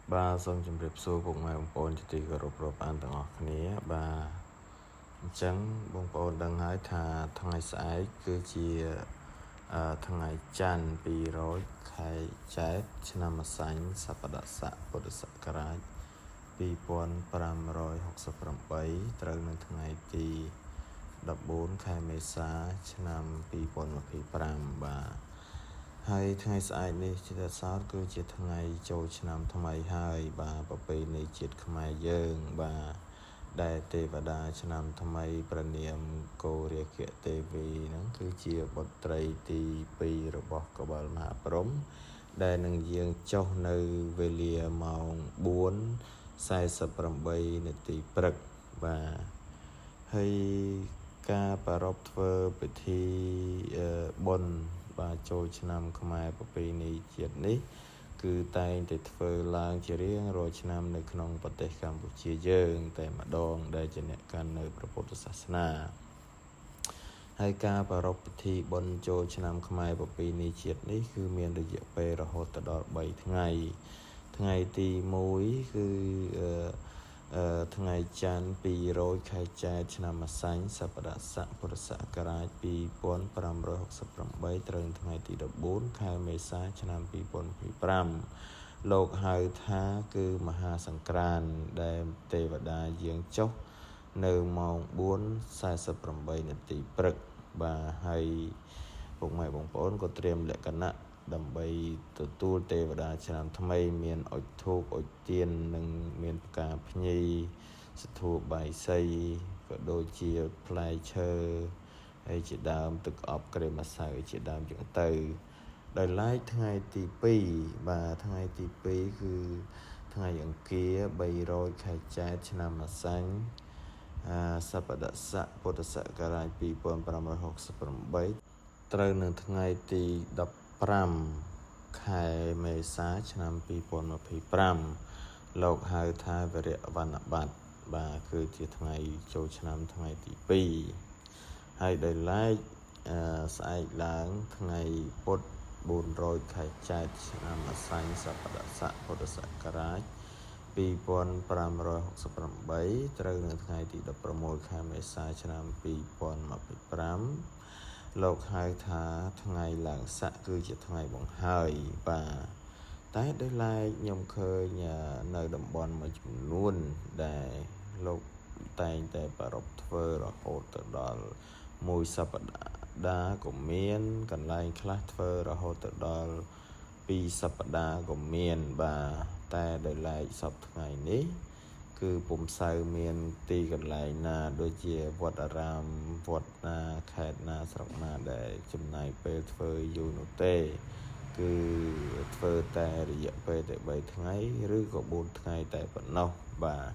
Ba xong chấm rệp xô bụng mai bông bồn thì có rộp rộp an tầng ngọt khné ba chẳng bông bồn đang hái thà thằng ngày sải cứ chia thằng ngày chan pi rối khai trái năm mà sánh sắp đạ sạ bột sạ cà rái pi pon pram rồi học sập pram bảy trời nên thằng ngày thì đập bốn khai mê xá năm pi pon mà pi pram ba haiថ្ងៃស្អែកនេះជាសោតគឺជាថ្ងៃចូលឆ្នាំថ្មីហើយបាទប្រពៃណីជាតិខ្មែរយើងបាទដែលទេវតាឆ្នាំថ្មីព្រះនាមកោរាគៈទេវីហ្នឹងគឺជាបុត្រីទី2របស់កបិលមហាព្រហ្មដែលនឹងយាងចុះនៅវេលាម៉ោង 4:48 នាទីព្រឹកបាទហើយការប្រារព្ធធ្វើពិធីបុណ្យបាទចូលឆ្នាំខ្មែរប្រពៃណីជាតិនេះគឺតែងតែធ្វើឡើងជារៀងរាល់ឆ្នាំនៅក្នុងប្រទេសកម្ពុជាយើងតែម្ដងដែលជាអ្នកកាន់នៅព្រះពុទ្ធសាសនាហើយការប្រារព្ធពិធីបុណ្យចូលឆ្នាំខ្មែរប្រពៃណីជាតិនេះគឺមានរយៈពេលរហូតដល់3ថ្ងៃថ្ងៃទី1គឺថ្ងៃច័ន្ទ200ខែចែកឆ្នាំម្សាញ់សប្តាហ៍ស័កពុរសករាជ2568ត្រូវថ្ងៃទី14ខែមេសាឆ្នាំ2025លោកហៅថាគឺមហាសង្ក្រាន្តដែលទេវតាយាងចុះនៅម៉ោង 4:48 នាទីព្រឹកបាទហើយពុកម៉ែបងប្អូនក៏ត្រៀមលក្ខណៈដើម្បីទទួលទេវតាឆ្នាំថ្មីមានអុជធូបអុជទៀននិងមានផ្កាភ្ញីសធូបបាយសីក៏ដូចជាផ្លែឈើហើយជាដើមទឹកអប់ក្រេមម្សៅជាដើមចឹងទៅដោយឡែកថ្ងៃទី2បាទថ្ងៃទី2គឺថ្ងៃអង្គារ300ខែចែកឆ្នាំម្សាញ់សប្តាហ៍ស័កពុទ្ធសករាជ2568ត្រូវនៅថ្ងៃទី15ខែមេសាឆ្នាំ2025លោកហៅថាវរៈវណ្ណបត្របាទគឺជាថ្ងៃចូលឆ្នាំថ្ងៃទី2ហើយដោយឡែកស្អែកឡើងថ្ងៃពុទ្ធ400ខែចែកឆ្នាំអសាញ់សប្តាហ៍ស័កពុទ្ធសករាជ2568ត្រូវនៅថ្ងៃទី16ខែមេសាឆ្នាំ2025លោកហៅថាថ្ងៃឡើងស័កគឺជាថ្ងៃបង្ហើយបាទតែដោយឡែកខ្ញុំឃើញនៅតំបន់មួយចំនួនដែលលោកតែងតែប្រារព្ធធ្វើរហូតទៅដល់មួយសប្តាហ៍ក៏មានកន្លែងខ្លះធ្វើរហូតទៅដល់2សប្តាហ៍ក៏មានបាទតែដោយឡែកសប្តាហ៍ថ្ងៃនេះគឺពុំសូវមានទីកន្លែងណាដូចជាវត្តអារាមវត្តណាខេត្តណាស្រុកណាដែលចំណាយពេលធ្វើយូរនោះទេគឺធ្វើតែរយៈពេលតែ3ថ្ងៃឬក៏4ថ្ងៃតែប៉ុណ្ណោះបាទ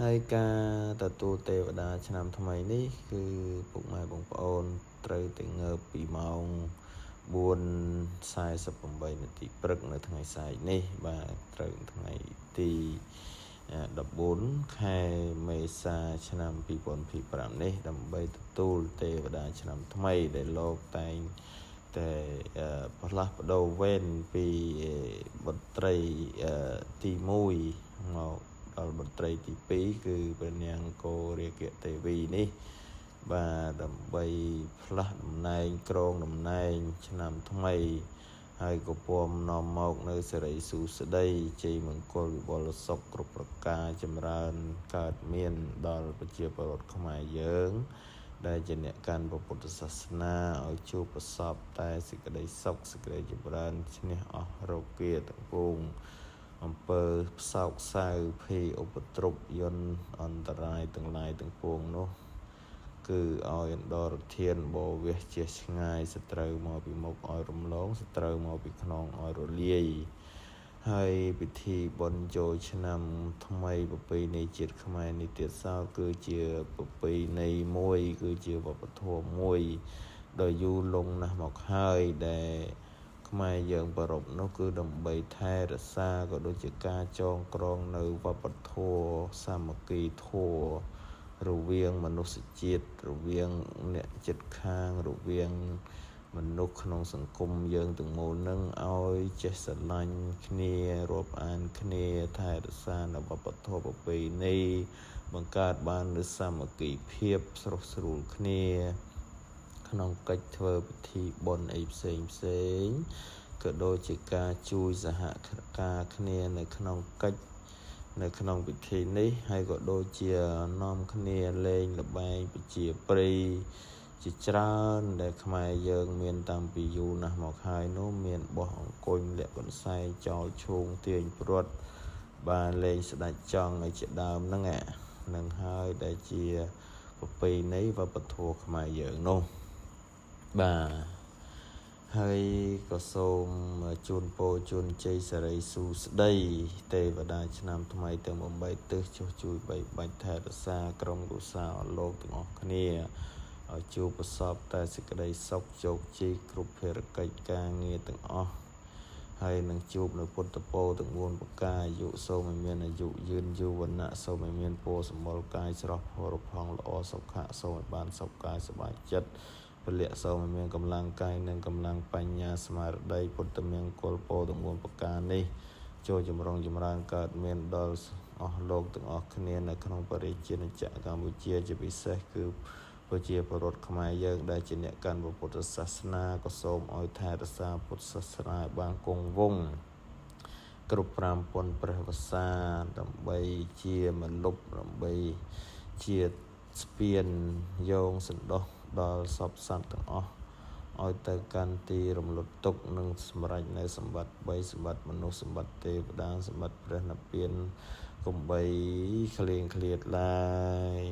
ហើយការទទួលទេវតាឆ្នាំថ្មីនេះគឺពុកម៉ែបងប្អូនត្រូវតែងើបពីម៉ោង 4:48 នាទីព្រឹកនៅថ្ងៃស្អែកនេះបាទត្រូវថ្ងៃទី14ខែមេសាឆ្នាំ2025នេះដើម្បីទទួលទេវតាឆ្នាំថ្មីដែលលោកតែងតែផ្លាស់ប្ដូរវេនពីបុត្រីទី1មកដល់បុត្រីទី2គឺព្រះនាងកោរាគៈទេវីនេះបាទដើម្បីផ្លាស់តំណែងក្រងតំណែងឆ្នាំថ្មីហើយក៏ពំនាំមកនៅសិរីសួស្តីជ័យមង្គលវិបុលសុខគ្រប់ប្រការចម្រើនកើតមានដល់ប្រជាពលរដ្ឋខ្មែរយើងដែលជាអ្នកកាន់ពុទ្ធសាសនាឲ្យជួបប្រសពតែសេចក្តីសុខសេចក្តីចម្រើនឈ្នះអស់រោគាទាំងពួងអំពើផ្សោកសៅភ័យឧបទ្រពយន្តអន្តរាយទាំងឡាយទាំងពួងនោះគឺឲ្យអន្តរធានបវេសជាឆ្ងាយសត្រូវមកពីមុខឲ្យរំលងសត្រូវមកពីខ្នងឲ្យរលាយហើយពិធីបុណ្យចូលឆ្នាំថ្មីប្រពៃណីជាតិខ្មែរនេះទៀតសោតគឺជាប្រពៃណីមួយគឺជាវប្បធម៌មួយដ៏យូរលង់ណាស់មកហើយដែលខ្មែរយើងប្រារព្ធនោះគឺដើម្បីថែរក្សាក៏ដូចជាការចងក្រងនៅវប្បធម៌សាមគ្គីធម៌រវាងមនុស្សជាតិរវាងអ្នកជិតខាងរវាង មនុស្សក្នុងសង្គមយើងទាំងមូលនឹងឲ្យចេះស្រឡាញ់គ្នារាប់អានគ្នាថែរក្សានៅវប្បធម៌ប្រពៃណីបង្កើតបាននូវសាមគ្គីភាពស្រុះស្រួលគ្នាក្នុងកិច្ចធ្វើពិធីបុណ្យអីផ្សេងក៏ដូចជាការជួយសហការគ្នានៅក្នុងកិច្ចនៅក្នុងពិធីនេះហើយក៏ដូចជានាំគ្នាលេងល្បែងប្រជាប្រិយជាច្រើនដែលខ្មែរយើងមានតាំងពីយូរណាស់មកហើយនោះមានបោះអង្គញ់លាក់កន្សែងចោលឈូងទាញព្រាត់បានលេងស្ដាច់ចង់ឲ្យជាដើមហ្នឹងហើយដែលជាប្រពៃណីវប្បធម៌ខ្មែរយើងនោះបាទហើយក៏សូមជូនពរជូនជ័យសិរីសួស្តីទេវតាឆ្នាំថ្មីទាំង8ទិសចុះជួយបីបាច់ថែរក្សាក្រុមគ្រួសារអស់លោកទាំងអស់គ្នាឲ្យជួបប្រសពតែសេចក្តីសុខជោគជ័យគ្រប់ភារកិច្ចការងារទាំងអស់ហើយនឹងជួបនៅពុទ្ធពរទាំង4ប្រការអាយុសូមឲ្យមានអាយុយឺនយូរវណ្ណៈសូមឲ្យមានពរសម្បុរកាយស្រស់ផរផង់ល្អសុខៈសូមឲ្យបានសុខកាយសប្បាយចិត្តពលៈសូមឲ្យមានកម្លាំងកាយនិងកម្លាំងបញ្ញាស្មារតីពុទ្ធមង្គលពរទាំង4ប្រការនេះចូលចម្រុងចម្រើនកើតមានដល់អស់លោកទាំងអស់គ្នានៅក្នុងបរិជាណាចក្រកម្ពុជាជាពិសេសគឺប្រជាពលរដ្ឋខ្មែរយើងដែលជាអ្នកកាន់ពុទ្ធសាសនាក៏សូមឲ្យថែរក្សាពុទ្ធសាសនាបានគង់វង្សគ្រប់5000ព្រះវស្សាដើម្បីជាមនុស្សដើម្បីជាស្ពានយោងសន្តោសដល់សពសត្វទាំងអស់ឲ្យទៅកាន់ទីរំលត់ទុកនិងសម្រេចនៅសម្បត្តិ3សម្បត្តិមនុស្សសម្បត្តិទេវតាសម្បត្តិព្រះនិព្វានកុំបីឃ្លៀងឃ្លាតឡើយ